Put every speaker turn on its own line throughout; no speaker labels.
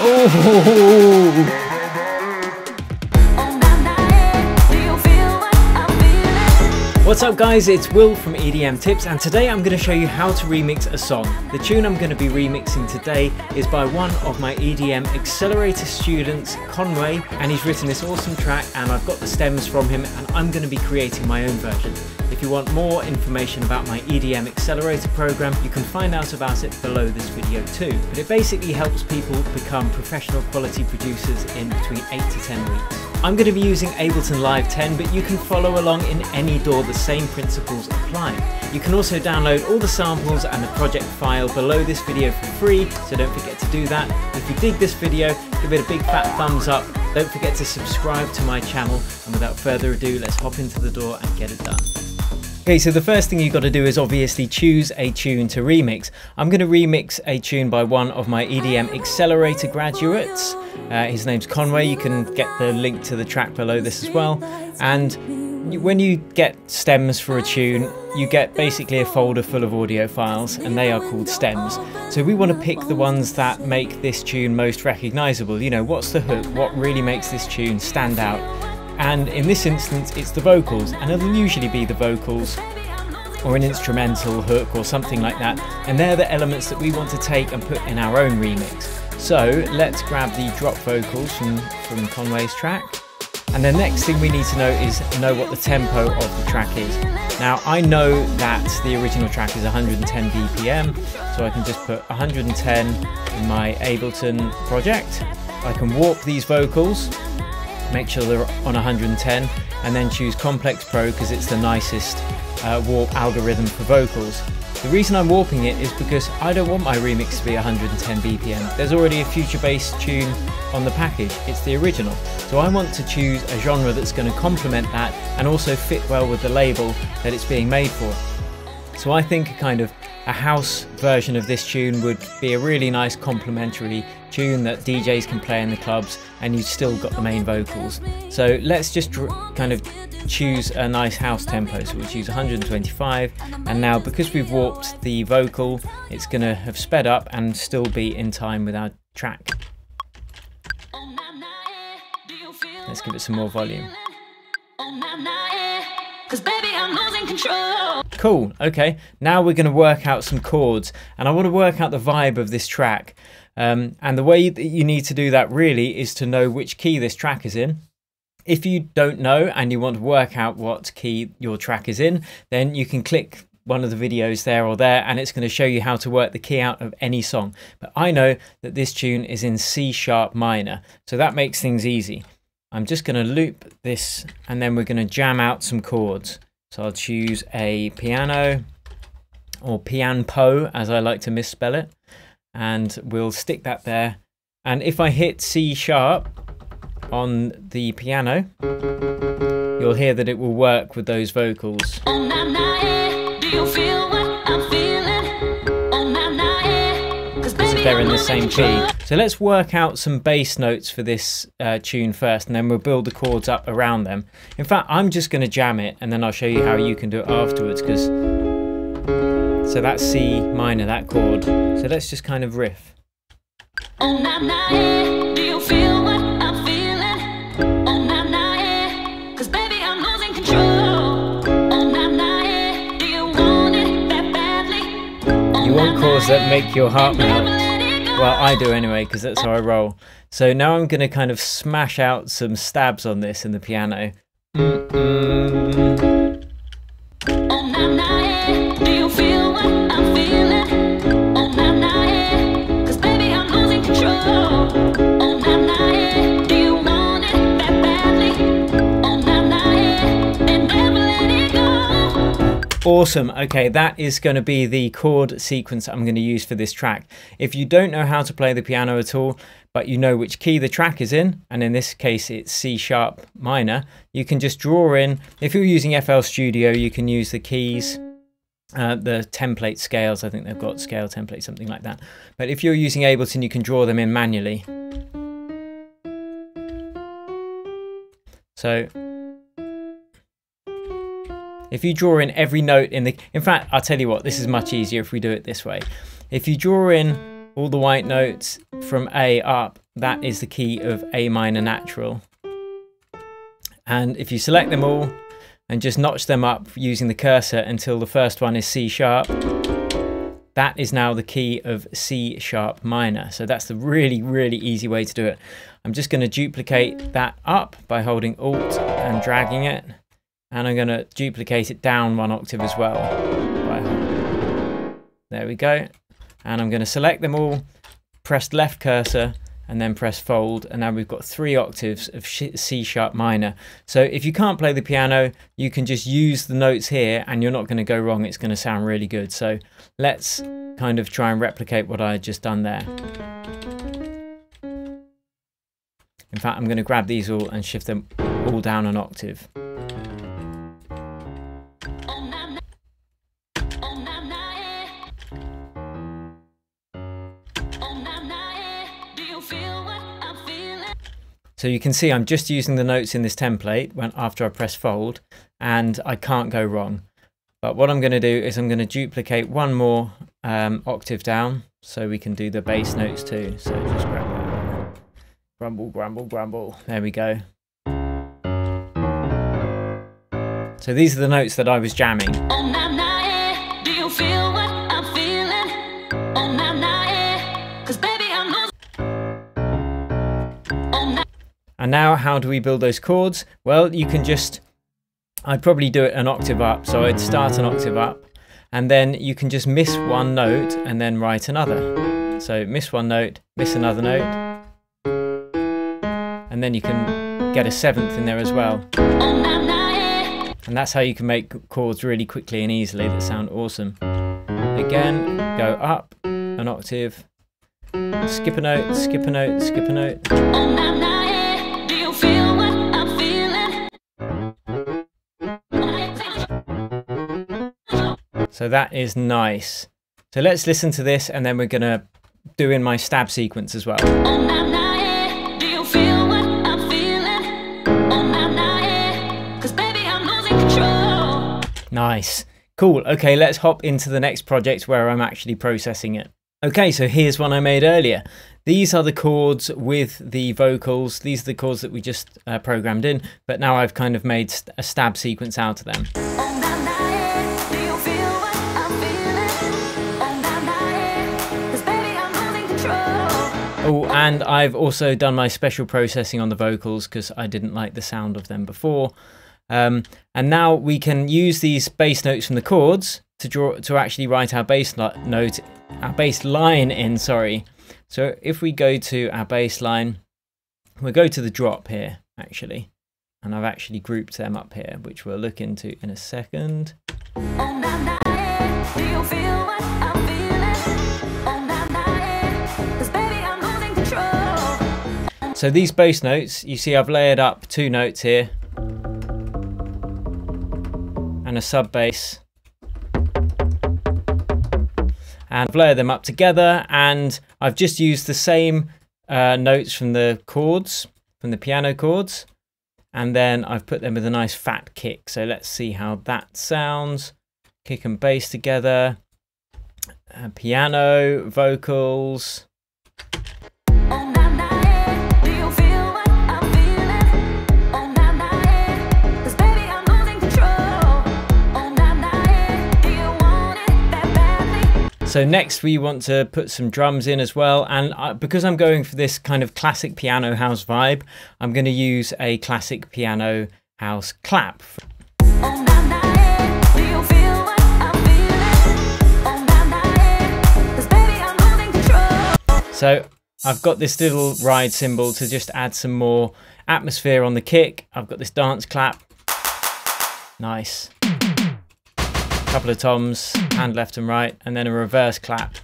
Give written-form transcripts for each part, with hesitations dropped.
Oh! What's up guys, it's Will from EDM Tips, and today I'm going to show you how to remix a song. The tune I'm going to be remixing today is by one of my EDM Accelerator students, Conway, and he's written this awesome track and I've got the stems from him and I'm going to be creating my own version. If you want more information about my EDM Accelerator program, you can find out about it below this video too. But it basically helps people become professional quality producers in between 8 to 10 weeks. I'm going to be using Ableton Live 10, but you can follow along in any DAW, the same principles apply. You can also download all the samples and the project file below this video for free, so don't forget to do that. If you dig this video, give it a big fat thumbs up. Don't forget to subscribe to my channel, and without further ado, let's hop into the DAW and get it done. Okay, so the first thing you've got to do is obviously choose a tune to remix. I'm going to remix a tune by one of my EDM Accelerator graduates. His name's Conway. You can get the link to the track below this as well. And when you get stems for a tune, you get basically a folder full of audio files, and they are called stems. So we want to pick the ones that make this tune most recognizable. You know, what's the hook? What really makes this tune stand out? And in this instance, it's the vocals, and it'll usually be the vocals or an instrumental hook or something like that. And they're the elements that we want to take and put in our own remix. So let's grab the drop vocals from Conway's track. And the next thing we need to know is what the tempo of the track is. Now I know that the original track is 110 BPM, so I can just put 110 in my Ableton project. I can warp these vocals, make sure they're on 110, and then choose Complex Pro because it's the nicest warp algorithm for vocals. The reason I'm warping it is because I don't want my remix to be 110 BPM. There's already a future-based tune on the package, it's the original. So I want to choose a genre that's going to complement that and also fit well with the label that it's being made for. So I think a house version of this tune would be a really nice complementary tune that DJs can play in the clubs, and you've still got the main vocals. So let's just choose a nice house tempo. So we'll choose 125, and now because we've warped the vocal, it's going to have sped up and still be in time with our track. Let's give it some more volume. Cool, okay, now we're going to work out some chords, and I want to work out the vibe of this track. And the way that you need to do that really is to know which key this track is in. If you don't know and you want to work out what key your track is in, then you can click one of the videos there or there, and it's going to show you how to work the key out of any song. But I know that this tune is in C sharp minor, so that makes things easy. I'm just going to loop this, and then we're going to jam out some chords. So I'll choose a piano, or pianpo as I like to misspell it, and we'll stick that there. And if I hit C sharp on the piano, you'll hear that it will work with those vocals. Because they're in the same key. So let's work out some bass notes for this tune first, and then we'll build the chords up around them. In fact, I'm just going to jam it, and then I'll show you how you can do it afterwards. So that's C minor, that chord. So let's just kind of riff. Oh, nah, nah, yeah. Do you feel what I'm feeling? Oh, nah, nah, yeah. 'Cause baby, I'm losing control. Oh, nah, nah, yeah. Do you want it that badly? You want chords that make your heart melt. Well, I do anyway, because that's how I roll. So now I'm going to kind of smash out some stabs on this in the piano. Awesome. Okay, that is going to be the chord sequence I'm going to use for this track. If you don't know how to play the piano at all, but you know which key the track is in, and in this case it's C sharp minor, you can just draw in. If you're using FL Studio, you can use the keys, the template scales. I think they've got scale templates, something like that. But if you're using Ableton, you can draw them in manually. So if you draw in every note in fact, I'll tell you what, this is much easier if we do it this way. If you draw in all the white notes from A up, that is the key of A minor natural. And if you select them all and just notch them up using the cursor until the first one is C sharp, that is now the key of C sharp minor. So that's the really, really easy way to do it. I'm just going to duplicate that up by holding Alt and dragging it. And I'm going to duplicate it down 1 octave as well. There we go. And I'm going to select them all, press left cursor, and then press fold, and now we've got 3 octaves of C sharp minor. So if you can't play the piano, you can just use the notes here and you're not going to go wrong. It's going to sound really good. So let's kind of try and replicate what I had just done there. In fact, I'm going to grab these all and shift them all down an octave. So you can see I'm just using the notes in this template after I press fold, and I can't go wrong. But what I'm going to do is I'm going to duplicate 1 more octave down so we can do the bass notes too. So just grab that. Grumble, grumble, grumble. There we go. So these are the notes that I was jamming. Do you feel what I'm feeling? Oh, nah, nah, yeah. 'Cause baby, I'm losing. And now how do we build those chords? Well, you can just, I'd probably do it an octave up. So I'd start an octave up, and then you can just miss 1 note and then write another. So miss 1 note, miss another note, and then you can get a 7th in there as well. And that's how you can make chords really quickly and easily that sound awesome. Again, go up an octave, skip a note, skip a note, skip a note. Do you feel what I'm feeling? So that is nice. So let's listen to this, and then we're gonna do in my stab sequence as well. Do you feel what I'm feeling? Cause baby, I'm losing control. Nice. Cool. Okay, let's hop into the next project where I'm actually processing it. Okay, so here's one I made earlier. These are the chords with the vocals. These are the chords that we just programmed in, but now I've kind of made a stab sequence out of them. Oh, and I've also done my special processing on the vocals because I didn't like the sound of them before. And now we can use these bass notes from the chords to actually write our bass note, our bass line in, sorry. So if we go to our bass line, we'll go to the drop here, actually. And I've actually grouped them up here, which we'll look into in a second. So these bass notes, you see I've layered up 2 notes here and a sub bass, and I've layered them up together, and I've just used the same notes from the chords, from the piano chords, and then I've put them with a nice fat kick. So let's see how that sounds. Kick and bass together, piano, vocals. So next we want to put some drums in as well, and because I'm going for this kind of classic piano house vibe, I'm going to use a classic piano house clap. So I've got this little ride cymbal to just add some more atmosphere on the kick. I've got this dance clap. Nice. Couple of toms, hand left and right, and then a reverse clap.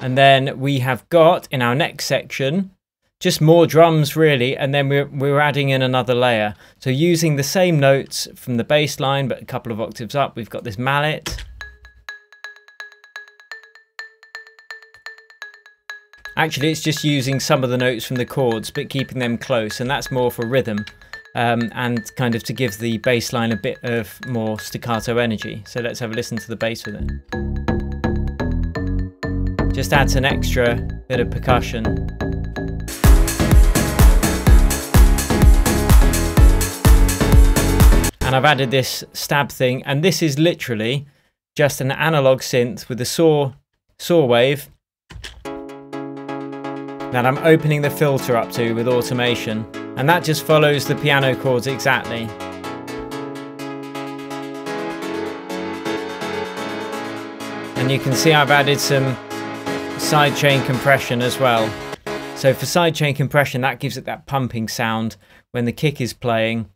And then we have got in our next section just more drums really, and then we're adding in another layer. So using the same notes from the bass line but a couple of octaves up, we've got this mallet. Actually, it's just using some of the notes from the chords, but keeping them close, and that's more for rhythm and kind of to give the bass line a bit of more staccato energy. So let's have a listen to the bass with it. Just adds an extra bit of percussion. And I've added this stab thing, and this is literally just an analog synth with a saw wave that I'm opening the filter up to with automation, and that just follows the piano chords exactly. And you can see I've added some sidechain compression as well. So for sidechain compression, that gives it that pumping sound when the kick is playing,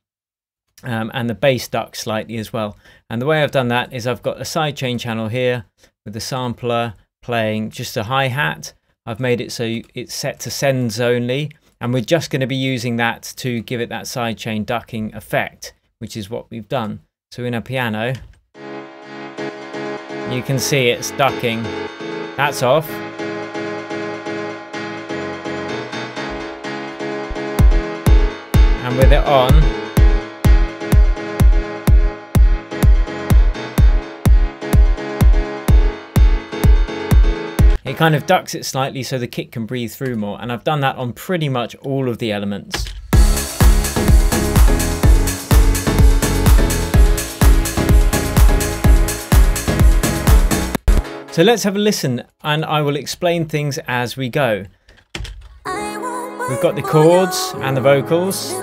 and the bass ducks slightly as well. And the way I've done that is I've got a sidechain channel here with the sampler playing just a hi-hat. I've made it so it's set to sends only, and we're just going to be using that to give it that sidechain ducking effect, which is what we've done. So in a piano, you can see it's ducking. That's off. And with it on, it kind of ducks it slightly so the kick can breathe through more, and I've done that on pretty much all of the elements. So let's have a listen, and I will explain things as we go. We've got the chords and the vocals.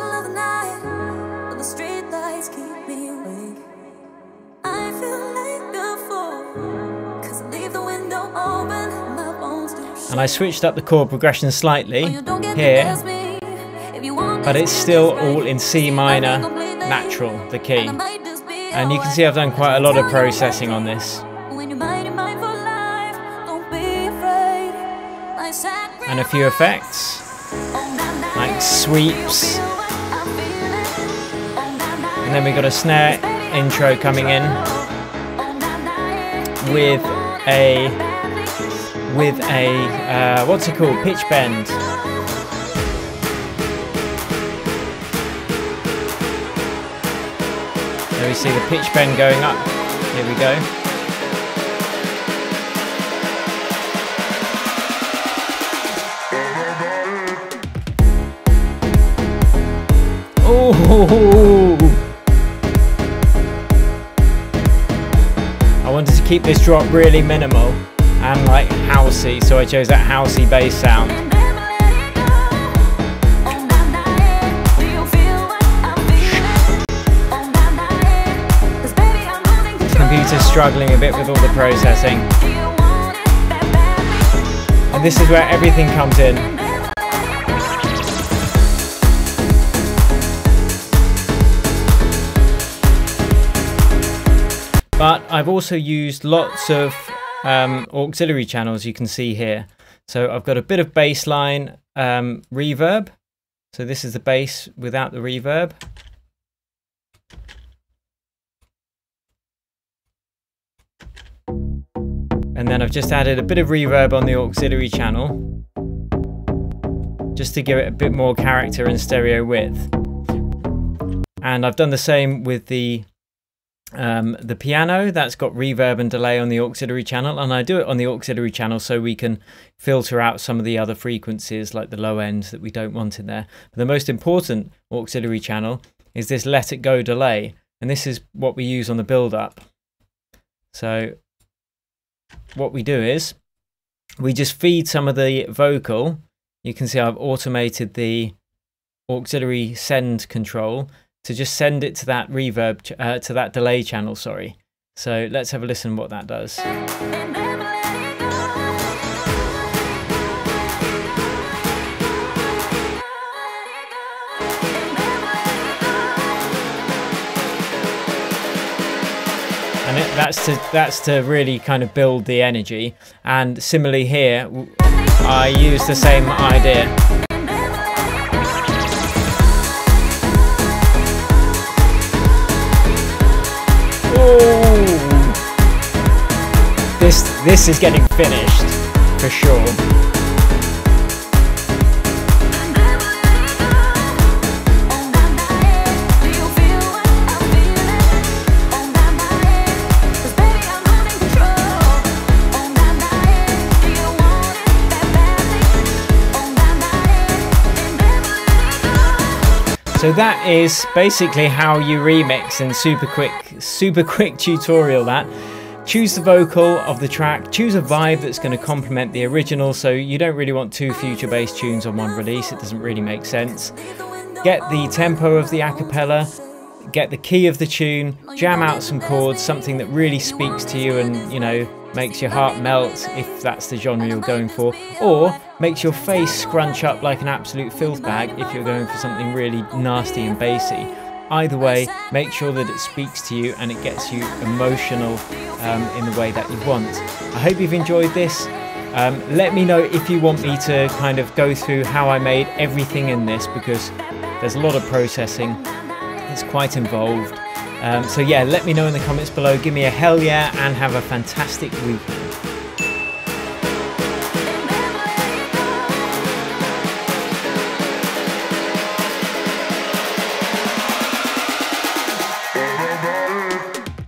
And I switched up the chord progression slightly here, but it's still all in C minor natural, the key. And you can see I've done quite a lot of processing on this. And a few effects, like sweeps. And then we've got a snare intro coming in with a what's it called, pitch bend. There we see the pitch bend going up. Here we go. Oh! I wanted to keep this drop really minimal and like housey, so I chose that housey bass sound. Computer's struggling a bit with all the processing, and this is where everything comes in. But I've also used lots of auxiliary channels, you can see here. So I've got a bit of bass line reverb. So this is the bass without the reverb. And then I've just added a bit of reverb on the auxiliary channel, just to give it a bit more character and stereo width. And I've done the same with the piano. That's got reverb and delay on the auxiliary channel, and I do it on the auxiliary channel so we can filter out some of the other frequencies like the low end that we don't want in there. But the most important auxiliary channel is this let it go delay, and this is what we use on the build up. So what we do is we just feed some of the vocal. You can see I've automated the auxiliary send control to just send it to that reverb, to that delay channel, sorry. So let's have a listen what that does. And that's to really kind of build the energy. And similarly here, I use the same idea. This is getting finished for sure. So that is basically how you remix in super quick tutorial that. Choose the vocal of the track, choose a vibe that's going to complement the original, so you don't really want two future-based tunes on one release, it doesn't really make sense. Get the tempo of the a cappella, get the key of the tune, jam out some chords, something that really speaks to you and, you know, makes your heart melt if that's the genre you're going for, or makes your face scrunch up like an absolute filth bag if you're going for something really nasty and bassy. Either way, make sure that it speaks to you and it gets you emotional in the way that you want. I hope you've enjoyed this. Let me know if you want me to kind of go through how I made everything in this, because there's a lot of processing. It's quite involved. So yeah, let me know in the comments below. Give me a hell yeah and have a fantastic week.